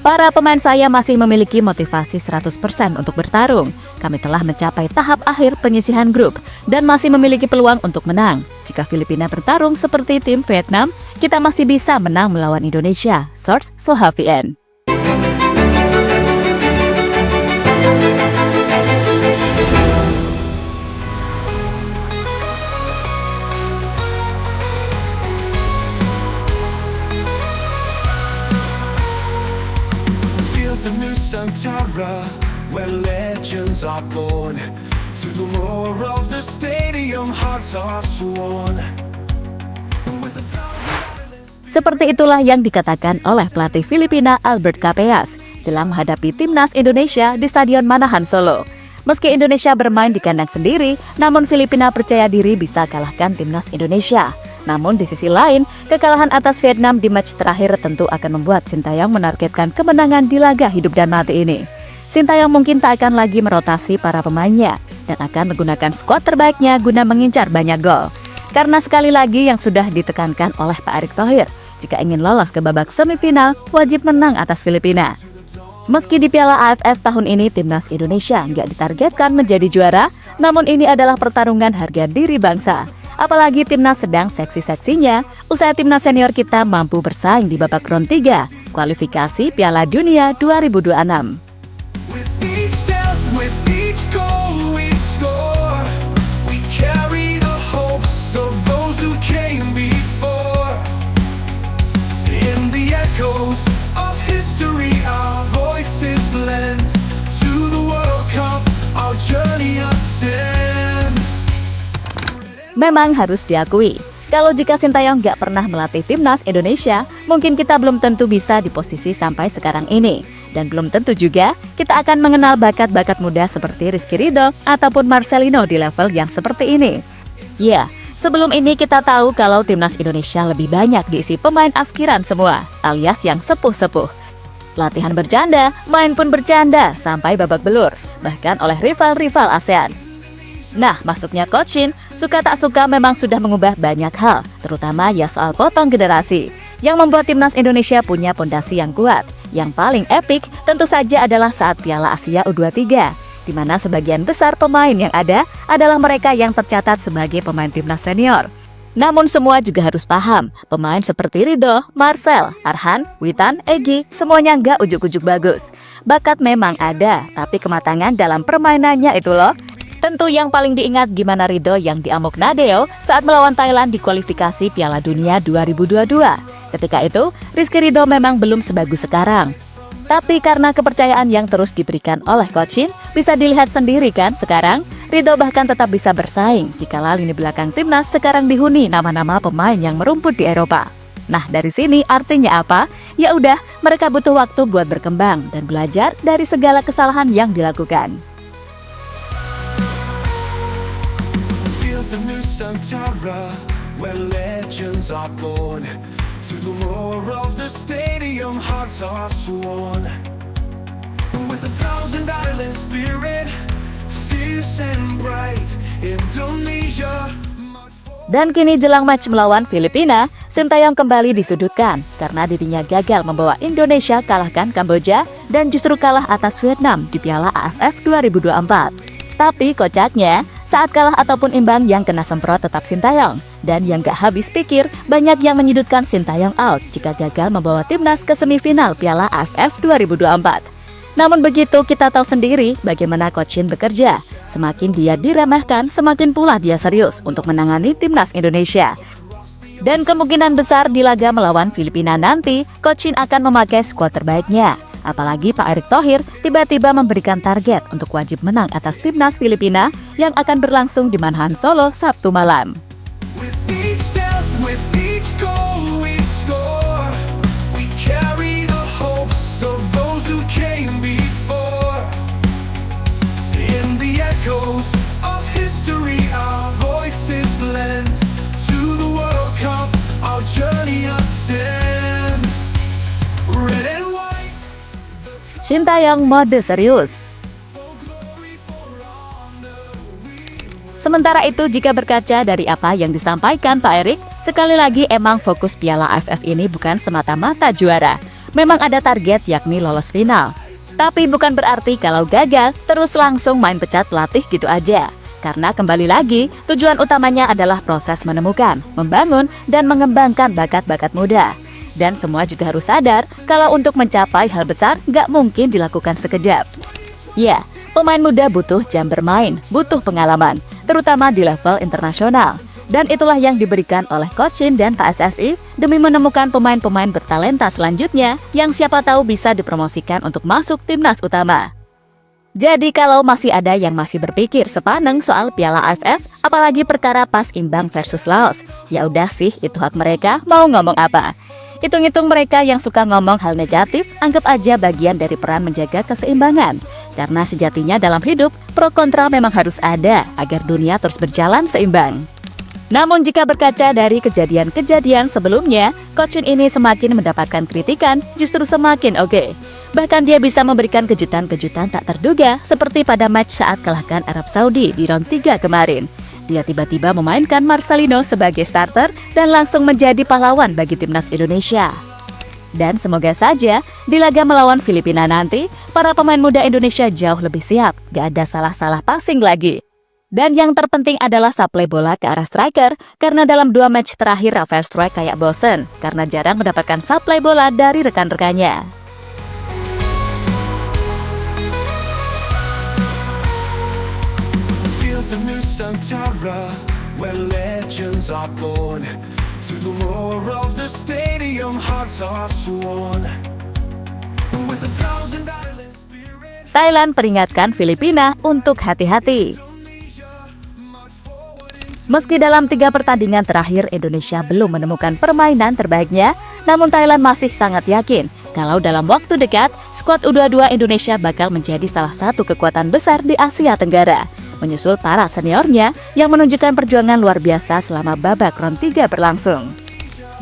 Para pemain saya masih memiliki motivasi 100% untuk bertarung. Kami telah mencapai tahap akhir penyisihan grup dan masih memiliki peluang untuk menang. Jika Filipina bertarung seperti tim Vietnam, kita masih bisa menang melawan Indonesia. Source Soha VN. Of Nusantara, where legends are born. To the roar of the stadium, hearts are sworn. Seperti itulah yang dikatakan oleh pelatih Filipina Albert Capeas jelang menghadapi timnas Indonesia di Stadion Manahan Solo. Meski Indonesia bermain di kandang sendiri, namun Filipina percaya diri bisa kalahkan timnas Indonesia. Namun di sisi lain, kekalahan atas Vietnam di match terakhir tentu akan membuat Sintayong menargetkan kemenangan di laga hidup dan mati ini. Sintayong mungkin tak akan lagi merotasi para pemainnya dan akan menggunakan skuad terbaiknya guna mengincar banyak gol. Karena sekali lagi yang sudah ditekankan oleh Pak Erick Thohir, jika ingin lolos ke babak semifinal, wajib menang atas Filipina. Meski di Piala AFF tahun ini timnas Indonesia nggak ditargetkan menjadi juara, namun ini adalah pertarungan harga diri bangsa. Apalagi timnas sedang seksi-seksinya, usai timnas senior kita mampu bersaing di babak round 3, kualifikasi Piala Dunia 2026. Memang harus diakui, kalau jika Sintayong nggak pernah melatih timnas Indonesia, mungkin kita belum tentu bisa di posisi sampai sekarang ini. Dan belum tentu juga kita akan mengenal bakat-bakat muda seperti Rizky Ridho ataupun Marcelino di level yang seperti ini. Ya, sebelum ini kita tahu kalau timnas Indonesia lebih banyak diisi pemain afkiran semua, alias yang sepuh-sepuh. Latihan bercanda, main pun bercanda, sampai babak belur, bahkan oleh rival-rival ASEAN. Nah, masuknya Coach Shin, suka tak suka memang sudah mengubah banyak hal, terutama ya soal potong generasi, yang membuat timnas Indonesia punya pondasi yang kuat. Yang paling epik tentu saja adalah saat Piala Asia U23, di mana sebagian besar pemain yang ada adalah mereka yang tercatat sebagai pemain timnas senior. Namun semua juga harus paham, pemain seperti Ridho, Marcel, Arhan, Witan, Egy, semuanya nggak ujuk-ujuk bagus. Bakat memang ada, tapi kematangan dalam permainannya itu loh. Tentu yang paling diingat gimana Ridho yang diamuk Nadeo saat melawan Thailand di kualifikasi Piala Dunia 2022. Ketika itu, Rizky Ridho memang belum sebagus sekarang. Tapi karena kepercayaan yang terus diberikan oleh Coach Shin, bisa dilihat sendiri kan sekarang, Ridho bahkan tetap bisa bersaing dikala lini belakang timnas sekarang dihuni nama-nama pemain yang merumput di Eropa. Nah, dari sini artinya apa? Ya udah, mereka butuh waktu buat berkembang dan belajar dari segala kesalahan yang dilakukan. Of Nusantara, where legends are born. To the roar of the stadium, hearts are sworn. With 1,000 island spirit, fierce and bright, Indonesia. Dan kini jelang match melawan Filipina, Sintayong kembali disudutkan karena dirinya gagal membawa Indonesia kalahkan Kamboja dan justru kalah atas Vietnam di Piala AFF 2024. Tapi kocaknya, saat kalah ataupun imbang yang kena semprot tetap Sintayong. Dan yang gak habis pikir, banyak yang menyudutkan Sintayong out jika gagal membawa timnas ke semifinal Piala AFF 2024. Namun begitu kita tahu sendiri bagaimana Coach Shin bekerja. Semakin dia diremehkan, semakin pula dia serius untuk menangani timnas Indonesia. Dan kemungkinan besar di laga melawan Filipina nanti, Coach Shin akan memakai skuad terbaiknya. Apalagi Pak Erick Thohir tiba-tiba memberikan target untuk wajib menang atas timnas Filipina yang akan berlangsung di Manahan Solo Sabtu malam. Sintayong mode serius. Sementara itu jika berkaca dari apa yang disampaikan Pak Erick, sekali lagi emang fokus Piala AFF ini bukan semata-mata juara. Memang ada target yakni lolos final. Tapi bukan berarti kalau gagal terus langsung main pecat pelatih gitu aja. Karena kembali lagi, tujuan utamanya adalah proses menemukan, membangun, dan mengembangkan bakat-bakat muda. Dan semua juga harus sadar kalau untuk mencapai hal besar gak mungkin dilakukan sekejap. Ya, pemain muda butuh jam bermain, butuh pengalaman, terutama di level internasional. Dan itulah yang diberikan oleh Coach Shin dan PSSI demi menemukan pemain-pemain bertalenta selanjutnya yang siapa tahu bisa dipromosikan untuk masuk timnas utama. Jadi kalau masih ada yang masih berpikir sepaneng soal Piala AFF, apalagi perkara pas imbang versus Laos, ya udah sih itu hak mereka mau ngomong apa. Hitung-hitung mereka yang suka ngomong hal negatif, anggap aja bagian dari peran menjaga keseimbangan. Karena sejatinya dalam hidup, pro kontra memang harus ada agar dunia terus berjalan seimbang. Namun jika berkaca dari kejadian-kejadian sebelumnya, Coach Shin ini semakin mendapatkan kritikan justru semakin oke. Bahkan dia bisa memberikan kejutan-kejutan tak terduga seperti pada match saat kalahkan Arab Saudi di round 3 kemarin. Dia tiba-tiba memainkan Marcelino sebagai starter dan langsung menjadi pahlawan bagi timnas Indonesia. Dan semoga saja di laga melawan Filipina nanti, para pemain muda Indonesia jauh lebih siap, gak ada salah-salah passing lagi. Dan yang terpenting adalah supply bola ke arah striker, karena dalam 2 match terakhir Rafael Struijk kayak bosen, karena jarang mendapatkan supply bola dari rekan-rekannya. Fields of Nusantara, where legends are born. To the roar of the stadium, hearts are sworn. With 1,000 island spirit. Thailand peringatkan Filipina untuk hati-hati. Meski dalam 3 pertandingan terakhir Indonesia belum menemukan permainan terbaiknya, namun Thailand masih sangat yakin kalau dalam waktu dekat, skuad U22 Indonesia bakal menjadi salah satu kekuatan besar di Asia Tenggara, menyusul para seniornya yang menunjukkan perjuangan luar biasa selama babak round 3 berlangsung.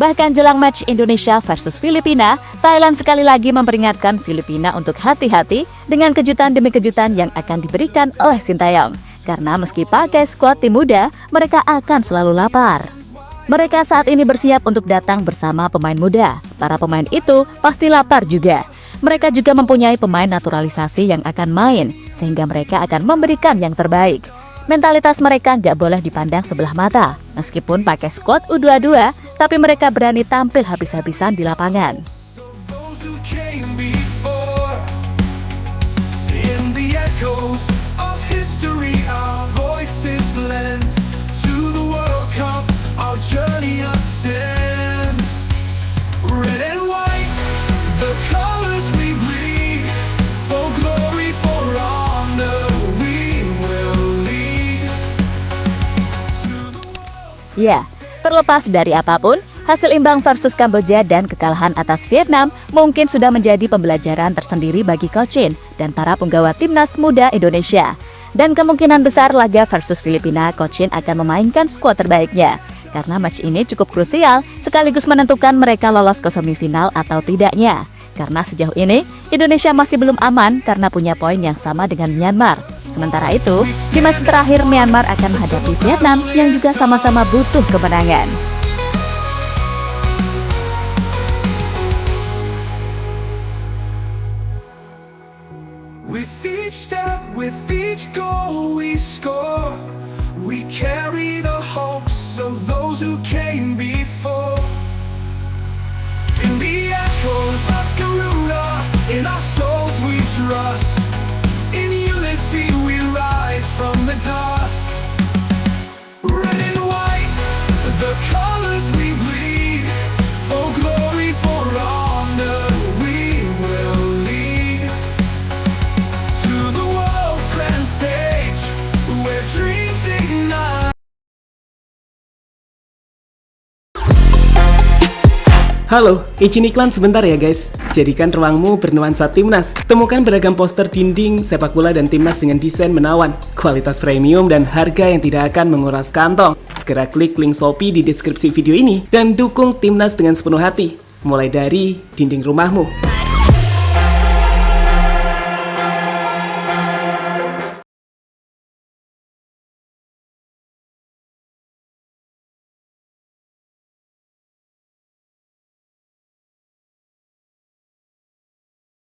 Bahkan jelang match Indonesia versus Filipina, Thailand sekali lagi memperingatkan Filipina untuk hati-hati dengan kejutan demi kejutan yang akan diberikan oleh Sintayong. Karena meski pakai skuad tim muda, mereka akan selalu lapar. Mereka saat ini bersiap untuk datang bersama pemain muda. Para pemain itu pasti lapar juga. Mereka juga mempunyai pemain naturalisasi yang akan main, sehingga mereka akan memberikan yang terbaik. Mentalitas mereka nggak boleh dipandang sebelah mata. Meskipun pakai skuad U22, tapi mereka berani tampil habis-habisan di lapangan. Those who came before. In the echoes of history, our voices blend. To the World Cup, our journey ascends. Red and white, the colors we bleed. For glory, for honor, we will lead. Ya, terlepas dari apapun, hasil imbang versus Kamboja dan kekalahan atas Vietnam mungkin sudah menjadi pembelajaran tersendiri bagi Coach Shin dan para penggawa timnas muda Indonesia. Dan kemungkinan besar laga versus Filipina, Coach Shin akan memainkan skuad terbaiknya. Karena match ini cukup krusial, sekaligus menentukan mereka lolos ke semifinal atau tidaknya. Karena sejauh ini, Indonesia masih belum aman karena punya poin yang sama dengan Myanmar. Sementara itu, di match terakhir Myanmar akan menghadapi Vietnam yang juga sama-sama butuh kemenangan. With each step, with each goal we score, we carry the hopes of those who came before. In the echoes of Garuda, in our souls we trust. In unity we rise from the dust. Red and white, the colors we bleed. For glory, for honor, we will lead. To the world's grand stage, where dreams ignite. Halo, izin iklan sebentar ya guys. Jadikan ruangmu bernuansa timnas. Temukan beragam poster dinding, sepak bola dan timnas dengan desain menawan, kualitas premium dan harga yang tidak akan menguras kantong. Segera klik link Shopee di deskripsi video ini dan dukung timnas dengan sepenuh hati. Mulai dari dinding rumahmu.